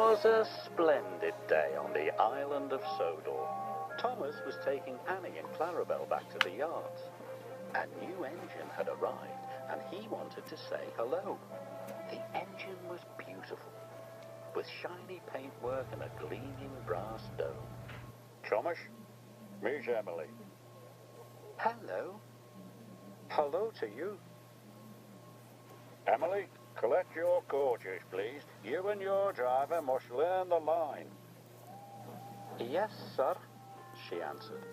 was a splendid day on the island of Sodor. Thomas was taking Annie and Clarabelle back to the yards. A new engine had arrived, and he wanted to say hello. The engine was beautiful, with shiny paintwork and a gleaming brass dome. Thomas, meet Emily. Hello. Hello to you. Emily, collect your coaches, please. You and your driver must learn the line. Yes, sir, she answered.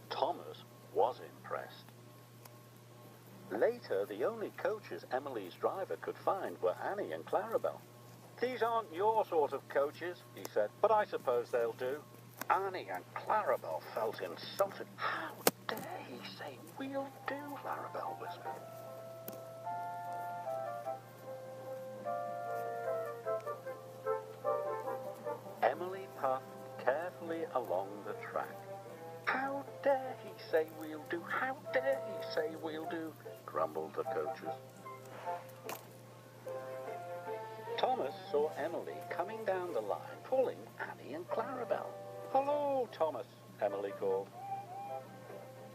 Thomas was impressed. Later, the only coaches Emily's driver could find were Annie and Clarabelle. These aren't your sort of coaches, he said, but I suppose they'll do. Annie and Clarabelle felt insulted. How dare he say we'll do, Clarabelle whispered. Emily puffed carefully along the track. How dare he say we'll do? How dare he say we'll do? Grumbled the coaches. Thomas saw Emily coming down the line, pulling Annie and Clarabelle. Hello, Thomas, Emily called.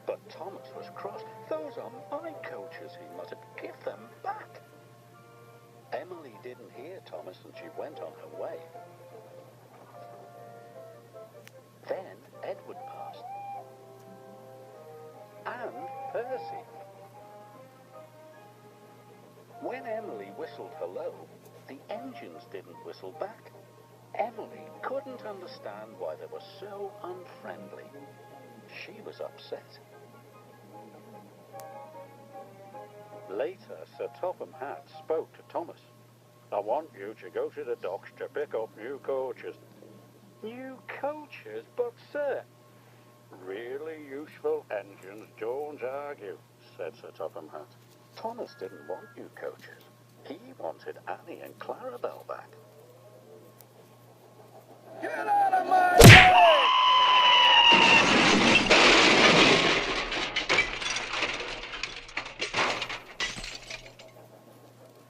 But Thomas was cross. Those are my coaches, he muttered. Give them back. Emily didn't hear Thomas and she went on her way. Then Edward passed. And Percy. When Emily whistled hello, the engines didn't whistle back. Emily couldn't understand why they were so unfriendly. She was upset. Later, Sir Topham Hatt spoke to Thomas. I want you to go to the docks to pick up new coaches. New coaches? But, sir... Really useful engines don't argue, said Sir Topham Hatt. Thomas didn't want new coaches. He wanted Annie and Clarabelle back. Get out of my way!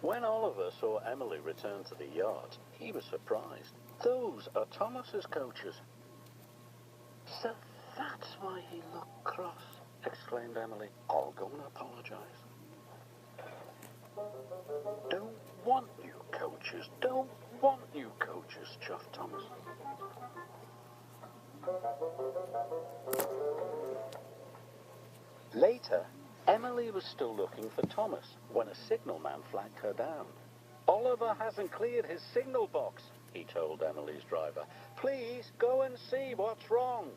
When Oliver saw Emily return to the yard, he was surprised. Those are Thomas's coaches. So that's why he looked cross, exclaimed Emily. I'll go and apologize. Don't want new coaches, don't want new coaches, chuffed Thomas. Later, Emily was still looking for Thomas when a signalman flagged her down. Oliver hasn't cleared his signal box, he told Emily's driver. Please go and see what's wrong.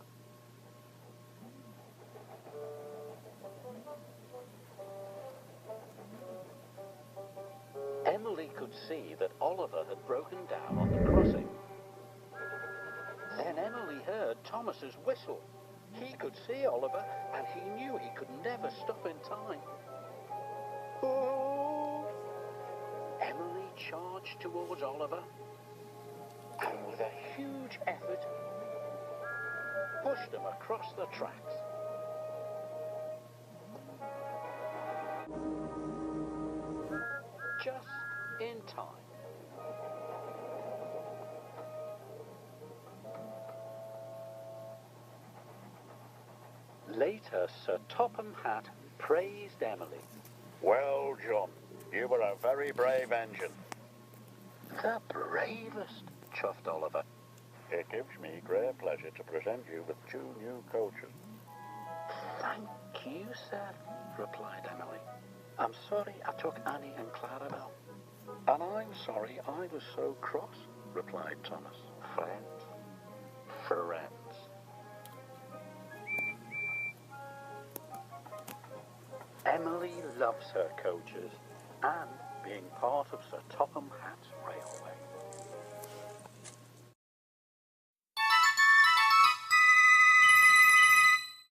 Emily could see that Oliver had broken down on the crossing. Then Emily heard Thomas's whistle. He could see Oliver, and he knew he could never stop in time. Oh! Emily charged towards Oliver, and with a huge effort, pushed him across the tracks. Just in time. Later, Sir Topham Hatt praised Emily. Well, John, you were a very brave engine. The bravest, chuffed Oliver. It gives me great pleasure to present you with 2 new coaches. Thank you, sir, replied Emily. I'm sorry I took Annie and Clarabelle. And I'm sorry I was so cross, replied Thomas. Friends. Friends. Emily loves her coaches and being part of Sir Topham Hatt's railway.